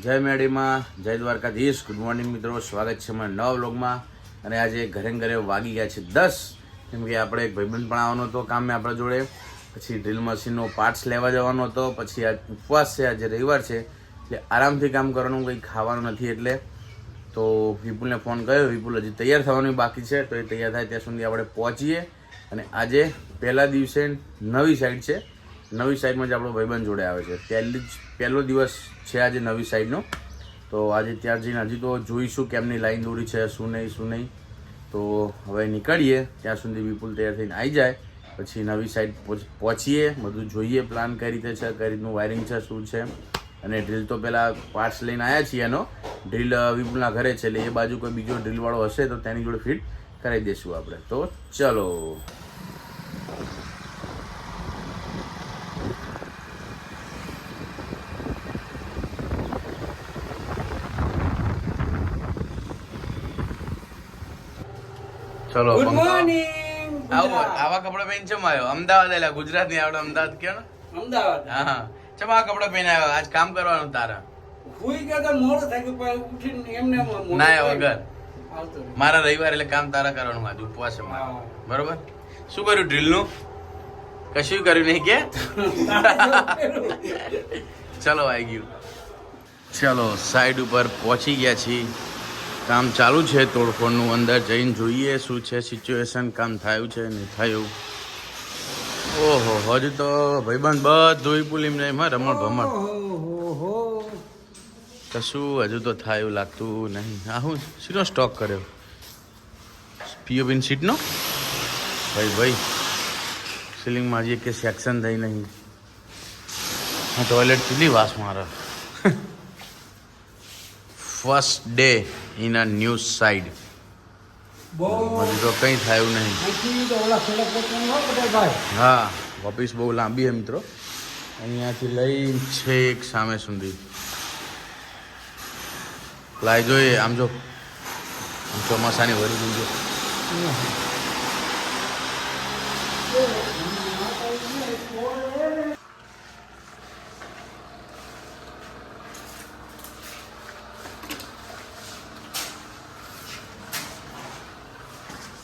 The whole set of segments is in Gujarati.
જય મેડીમાં જય દ્વારકાધીશ. ગુડ મોર્નિંગ મિત્રો, સ્વાગત છે મારા નવા વ્લોગમાં. અને આજે ઘરે વાગી ગયા છે 10, કેમ કે આપણે એક ભાઈબંધ પણ આવવાનો હતો કામે આપણા જોડે. પછી ડ્રીલ મશીનનો પાર્ટ્સ લેવા જવાનો હતો. પછી આજ ઉપવાસ છે, આજે રવિવાર છે એટલે આરામથી કામ કરવાનું, કંઈ ખાવાનું નથી. એટલે તો વિપુલને ફોન કર્યો. વિપુલ હજી તૈયાર થવાનું બાકી છે, તો એ તૈયાર થાય ત્યાં સુધી આપણે પહોંચીએ. અને આજે પહેલા દિવસે નવી સાઈડ છે, નવી સાઈડમાં જ આપણો ભાઈબંધ જોડે આવે છે. પહેલો દિવસ છે આજે નવી સાઈડનો. તો આજે ત્યાં જઈને હજી તો જોઈશું કેમની લાઈન દોરી છે, શું નહીં. તો હવે નીકળીએ, ત્યાં સુધી વિપુલ તૈયાર થઈને આવી જાય, પછી નવી સાઈડ પહોંચીએ, બધું જોઈએ પ્લાન કઈ રીતે છે, કઈ રીતનું વાયરિંગ છે, શું છે. અને ડ્રીલ તો પહેલાં પાર્ટ્સ લઈને આવ્યા છીએ એનો. ડ્રીલ વિપુલના ઘરે છે, એટલે એ બાજુ કોઈ બીજો ડ્રીલવાળો હશે તો તેની જોડે ફિટ કરાવી દઈશું આપણે. તો ચલો. ચલો, ગુડ મોર્નિંગ. આવા કપડા પહેરીને ચમ આવ્યો? અમદાવાદ એટલે ગુજરાત ની આવડે, અમદાવાદ કયો ને? અમદાવાદ. હા, ચમ આ કપડા પહેરીને આવ્યો? આજ કામ કરવાનું તારા? હુઈ ગયા તો મોડું થઈ ગયું, પણ ઉઠીને એમને ના વગર આવતો મારા રવિવાર એટલે કામ તારા કરવાનું. આજે ઉપવાસ છે મારો. બરોબર. શું કર્યું ડ્રીલ નું? કશું કર્યું નહીં કે? ચલો, આવી ગયું. ચલો, સાઈડ ઉપર પહોંચી ગયા છીએ. કામ ચાલુ છે તોડફોડનું. અંદર જઈને જોઈએ શું છે સિચ્યુએશન, કામ થયું છે નહીં થયું. ઓહો, હજુ તો ભાઈબંધ બધું પુલીમ નહીં રમણ ભમણ, કશું હજુ તો થાય એવું લાગતું નહીં. આ હું શીનો સ્ટોક કર્યો? પીઓપીની સીટનો? ભાઈ સીલિંગમાં હજી કે સેક્શન થઈ નહીં. હા, ટોયલેટ કેટલી વાસ મારે. First day in a new side. હજુ તો કંઈ થયું નહીં. હા, ઓફિસ બહુ લાંબી છે મિત્રો, અહીંયાથી લઈ છેક સામે સુધી. લાઈ જોઈએ આમ જો, આમ ચોમાસાની ભરી દીજો.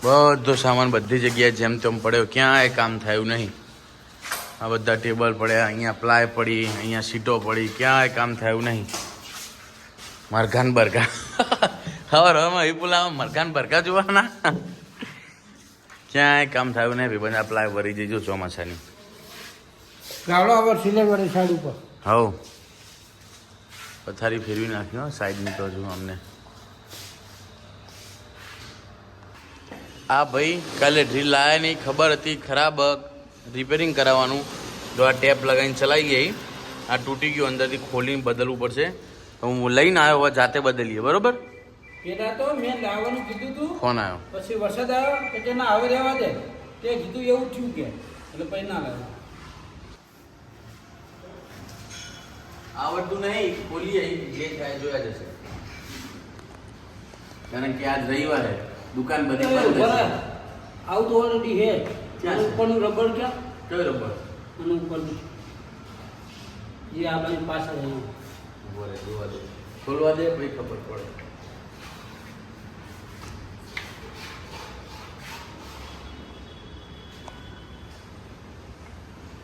બધો સામાન બધી જગ્યાએ જેમ તેમ પડ્યો, ક્યાંય કામ થયું નહીં. આ બધા ટેબલ પડ્યા, અહીંયા પ્લાય પડી, અહીંયા સીટો પડી, ક્યાંય કામ થયું નહીં. મરઘાન બરઘા હવામાં વિપુલામાં મરઘાન બરઘા જોવાના. ક્યાંય કામ થયું નહીં. ભાઈ બધા પ્લાય ભરી જઈજો ચોમાસાની. ગાવડો હવે સિલેવરી સાઈડ ઉપર. હવ પથારી ફેરવી નાખ્યો સાઈડની તો હજુ અમને. આ ભાઈ કાલે ડ્રીલ લાયા નહીં, ખબર હતી ખરાબ, રિપેરિંગ કરાવવાનું. જો આ ટેપ લગાવીને ચલાવી ગઈ, આ તૂટી ગયું, અંદરથી ખોલીને બદલવું પડશે. તો હું લઈને આવ્યો, હવે જાતે બદલીએ. બરોબર. પેલા તો મેં લાવવાનું કીધું તું, ફોન આવ્યો, પછી વરસાદ આવ્યો કે તેના આવે રહેવા દે, તે કીધું એવું થયું કે એટલે પછી ના લાવ્યો. આવડતું નહીં, ખોલીએ જે થાય જોયા જશે. કારણ કે આજ રવિવારે દુકાન બધી બંધ છે. આવું તો ઓલરેડી હે. આનું ઉપરનું રબર ક્યાં? કયો રબર? આનું ઉપરનું જે આપણી પાછળ છે. બોલે જોવા દે, ખોલવા દે, પછી ખબર પડે.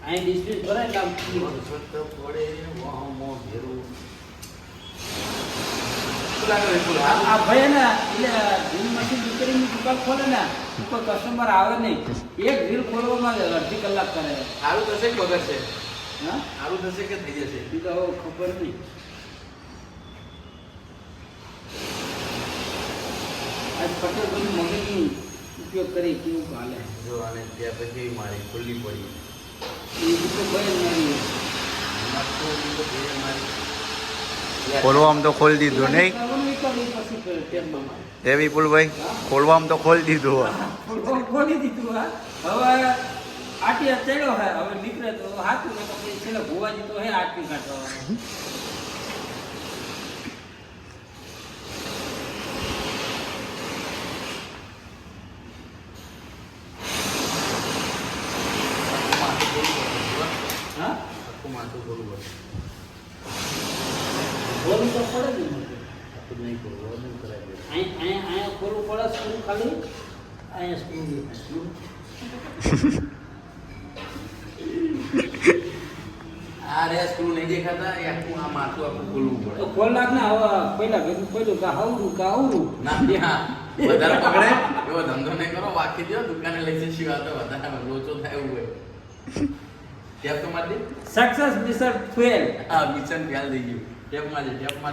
અહીં ડિસ્પ્લે ભરાય એટલે આમ પડે મોં ઘેરું. આ ભાઈ ને એટલે ડ્રીલ મશીન રિપેરિંગની દુકાન ખોલે ને કોઈ કસ્ટમર આવે નહીં. એક ડ્રીલ ખોલવામાં અડધી કલાક કરે. સારું થશે કે વગર છે? હા, સારું થશે કે થઈ જશે? એ તો હવે ખબર નહીં. આજ પટેલ બધું મગજનો ઉપયોગ કરી કેવું હાલે. જો આને ત્યાં પછી મારી ખુલ્લી પડી. એ તો ભાઈ નહીં. ખોલવામાં તો ખોલી દીધું નહીં એ વિપુલભાઈ? ખોલવામાં તો ખોલી દીધું. ખોલી દીધું. હા, હવે આટી ચડ્યો હે, હવે નીકળે તો હાથું ને પછી છેલ્લે ભુવાજી તો હે આટી કાઢવા. હા, આખું માથું ખોલવું પડે. ખોલવું તો પડે ને મને. નહીં ખોલવું કરાવી દે. અહીંયા ખોલવું પડે સ્ક્રૂ ખાલી અહીંયા સ્ક્રૂ આ રે સ્ક્રૂ નહીં દેખાતા એ આખું આ માથું આખું ખોલવું પડે. તો ખોલ નાખ ને હવે પહેલા ભેગું પડ્યું કે હાવરું ના હા વધારે પકડે એવો ધંધો નહીં કરો વાકી દો દુકાને લઈ જઈ શિવા તો વધારે લોચો થાય એવું હોય ટેપ તો માર દે સક્સેસ મિશન ફેલ. હા મિશન ફેલ થઈ ગયું ટેપ માર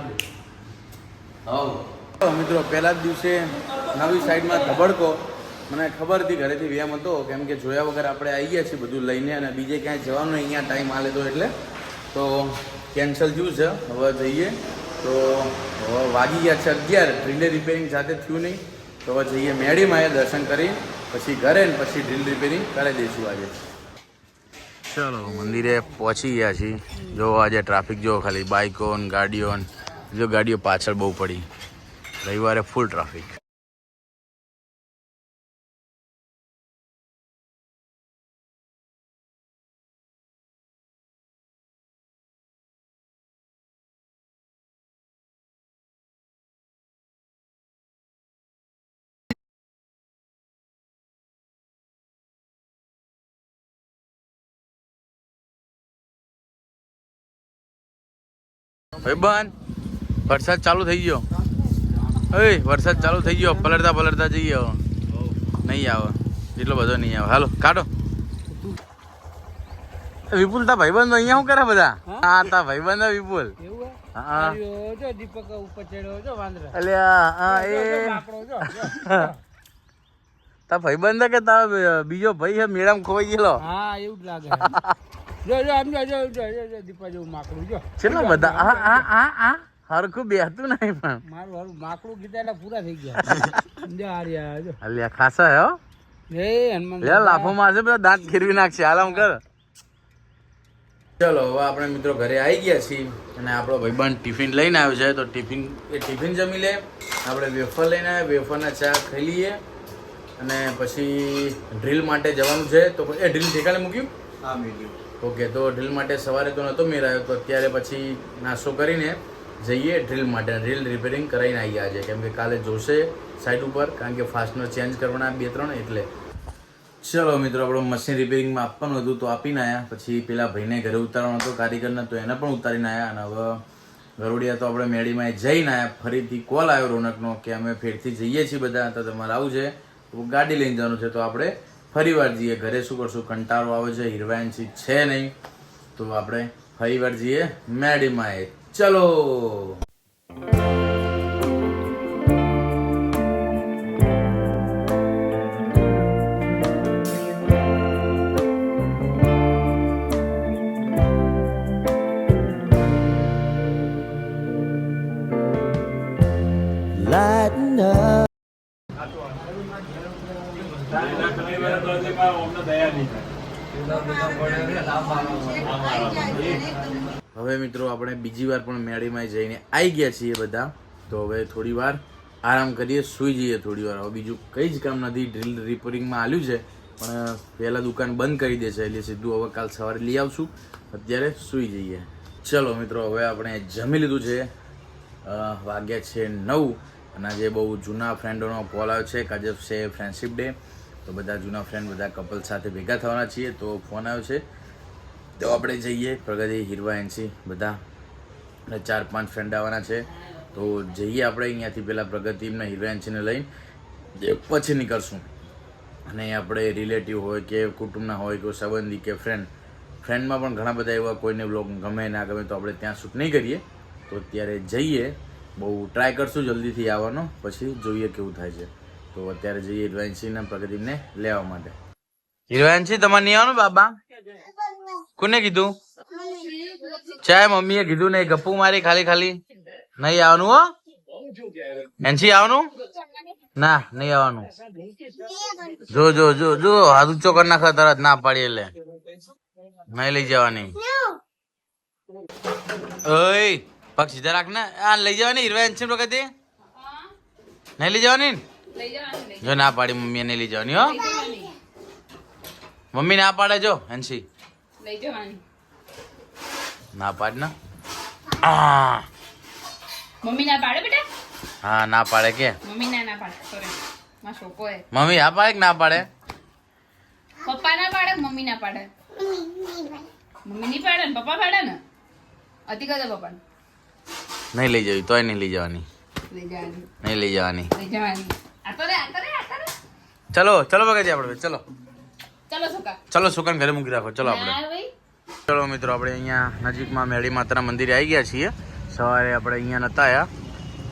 દે હવ મિત્રો પહેલા જ દિવસે નવી સાઈડમાં ધબડકો મને ખબર હતી ઘરેથી વ્યાયામ હતો કેમ કે જોયા વગર આપણે આવી ગયા છીએ બધું લઈને અને બીજે ક્યાંય જવાનું અહીંયા ટાઈમ આ લેતો એટલે તો કેન્સલ થયું છે હવે જઈએ તો હવે વાગી ગયા છે 11 ડ્રીલ રિપેરિંગ સાથે થયું નહીં તો હવે જઈએ મેડીમાં દર્શન કરી પછી ઘરે ને પછી ડ્રીલ રિપેરિંગ કરી દઈશું આજે ચલો મંદિરે પહોંચી ગયા છીએ જો આજે ટ્રાફિક જો ખાલી બાઇકો ને ગાડીઓ જો ગાડીઓ પાછળ બહુ પડી રવિવારે ફૂલ ટ્રાફિક ભાઈબંધ વરસાદ ચાલુ થઈ ગયો વરસાદ ચાલુ થઈ ગયો પલળતા જઈએ હવે નહીં આવે એટલો બધો નહીં આવે હાલો કાઢો વિપુલ તા ભાઈબંધ અહીંયા શું કરે બધા હા તા ભાઈબંધ વિપુલ હા જો દીપક ઉપર ચડ્યો જો વાંદરા અલ્યા હા એ તા ભાઈબંધ કે તા બીજો ભાઈ છે મેડમ ખોવાઈ ગયેલો હા એવું જ લાગે જો આમ જો દીપા જેવું માકડું જો કેટલા બધા હા હરખું બેહતું નહીં પણ મારું માકડું કીધા પૂરા થઈ ગયા જો આર્યા જો અલ્યા ખાસા હે હો એ હનુમાન લે લાફો મારશે બધા દાંત ખીરવી નાખશે આરામ કર ચલો હવે આપણે મિત્રો ઘરે આવી ગયા છીએ અને આપણો ભાઈબંધ ટિફિન લઈને આવ્યો છે તો ટિફિન જમી લે આપણે વેફર લઈને આવ્યા વેફરના ચા ખાઈ લઈએ અને પછી ડ્રીલ માટે જવાનું છે તો એ ડ્રીલ ઠેકાણે મૂક્યું હા મીડિયમ ઓકે તો ડ્રીલ માટે સવારે તો નહોતો મેળાયો તો અત્યારે પછી નાસ્તો કરીને જઈએ ડ્રીલ માટે ડ્રીલ રિપેરિંગ કરાવીને આવી ગયા છે કેમ કે કાલે જોશે સાઈડ ઉપર કારણ કે ફાસ્ટનર ચેન્જ કરવાના 2-3 એટલે ચલો મિત્રો આપણો મશીન રિપેરિંગમાં આપવાનું હતું તો આપીને આવ્યા પછી પેલા ભાઈને ઘરે ઉતારવાનો હતો કારીગરને તો એને પણ ઉતારીને આવ્યા અને હવે ગરોડિયા તો આપણે મેડીમાં જઈને આવ્યા ફરીથી કોલ આવ્યો રોનકનો કે અમે ફેરથી જઈએ છીએ બધા તો તમારે આવું છે તો ગાડી લઈને જવાનું છે તો આપણે ફરીવાર જઈએ ઘરે શું કરશું કંટાળો આવે છે હિરવાયન્સી છે નહીં તો આપણે ફરીવાર જઈએ મેડીમાં ચલો હવે મિત્રો આપણે બીજી વાર પણ મેડીમાં જઈને આવી ગયા છીએ બધા તો હવે થોડી વાર આરામ કરીએ સૂઈ જઈએ થોડી વાર હવે બીજું કંઈ જ કામ નથી ડ્રીલ રિપેરિંગમાં આવ્યું છે પણ પહેલાં દુકાન બંધ કરી દે છે એટલે સીધું હવે કાલ સવારે લઈ આવશું અત્યારે સૂઈ જઈએ ચલો મિત્રો હવે આપણે જમી લીધું છે વાગ્યા છે 9 અને આજે બહુ જૂના ફ્રેન્ડોનો કોલ આવ્યો છે કે આજે છે ફ્રેન્ડશિપ ડે તો બધા જૂના ફ્રેન્ડ બધા કપલ સાથે ભેગા થવાના છીએ તો ફોન આવ્યો છે તો આપણે જઈએ પ્રગતિ હિરવા એનસી બધા અને 4-5 ફ્રેન્ડ આવવાના છે તો જઈએ આપણે અહીંયાથી પહેલાં પ્રગતિને હિરવા એનસીને લઈને પછી નીકળશું અને આપણે રિલેટિવ હોય કે કુટુંબના હોય કે સંબંધી કે ફ્રેન્ડમાં પણ ઘણા બધા એવા કોઈને બ્લોગ ગમે ના ગમે તો આપણે ત્યાં શૂટ નહીં કરીએ તો અત્યારે જઈએ બહુ ટ્રાય કરશું જલ્દીથી આવવાનો પછી જોઈએ કેવું થાય છે તો અત્યારે જઈએ હિરવાંશીને પ્રગતિને લેવા માટે હિરવાંશી તમારે નહીં આવવાનું બાબા કોને કીધું ચાય મમ્મીએ કીધું નહીં ગપ્પુ મારી ખાલી નહીં આવવાનું હો એનસી આવવાનું ના નહીં આવવાનું જો હાથ ઊંચો કરી નાખો તરત ના પાડી એટલે નહીં લઈ જવાની ઓય પગ સીધા રાખ ને આ લઈ જવાની હિરવાંશી પ્રગતિ નહીં લઈ જવાની જો ના પાડી મમ્મીએ નહીં લઈ જવાની હો મમ્મી ના પાડે જો એનસી ના પાડ ના મમ્મી ના પાડે બેટા હા ના પાડે કે મમ્મી ના પાડે સોરી માં છોકો હે મમ્મી આ પાડે કે ના પાડે પપ્પા ના પાડે કે મમ્મી ના પાડે મમ્મી નહીં પાડે ને પપ્પા પાડે ને અતિ કદે પપ્પા નહીં લઈ જવી તોય નહીં લઈ જવાની લઈ જવાની નહીં લઈ જવાની લઈ જવાની આ તો રે ચલો ચલો બગાજી આપણે ચલો ચલો સુકા ચલો સુકાન ઘરે મૂકી રાખો ચલો આપણે ના ભાઈ ચલો મિત્રો આપણે અહીંયા નજીકમાં મેળી માતાના મંદિરે આવી ગયા છીએ સવારે આપણે અહીંયા નહોતા આવ્યા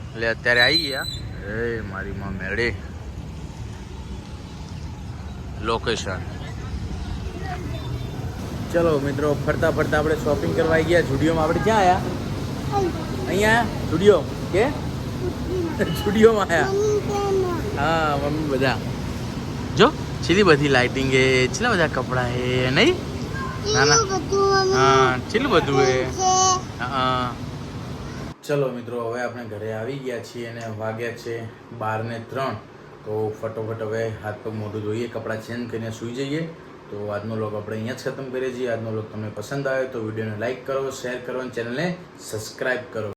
એટલે અત્યારે આવી ગયા એ મારી માં મેળી લોકેશન ચલો મિત્રો ફરતા ફરતા આપણે શોપિંગ કરવા આવી ગયા જુડિયોમાં આપણે ક્યાં આવ્યા અહીંયા જુડિયો કે જુડિયોમાં આવ્યા હા મમ્મી બધા જો છેલ્લી બધી લાઇટિંગ એ છેલ્લા બધા કપડાં એ નહીં ના ના હા છેલ્લું બધું એ હા ચલો મિત્રો હવે આપણે ઘરે આવી ગયા છીએ અને વાગ્યા છે 12:03 તો ફટોફટ હવે હાથ પગ મોઢું ધોઈએ કપડાં ચેન્જ કરીને સૂઈ જઈએ તો આજનો લોગ આપણે અહીંયા જ ખતમ કરીએ છીએ આજનો લોગ તમને પસંદ આવે તો વિડીયોને લાઇક કરો શેર કરો અને ચેનલને સબસ્ક્રાઈબ કરો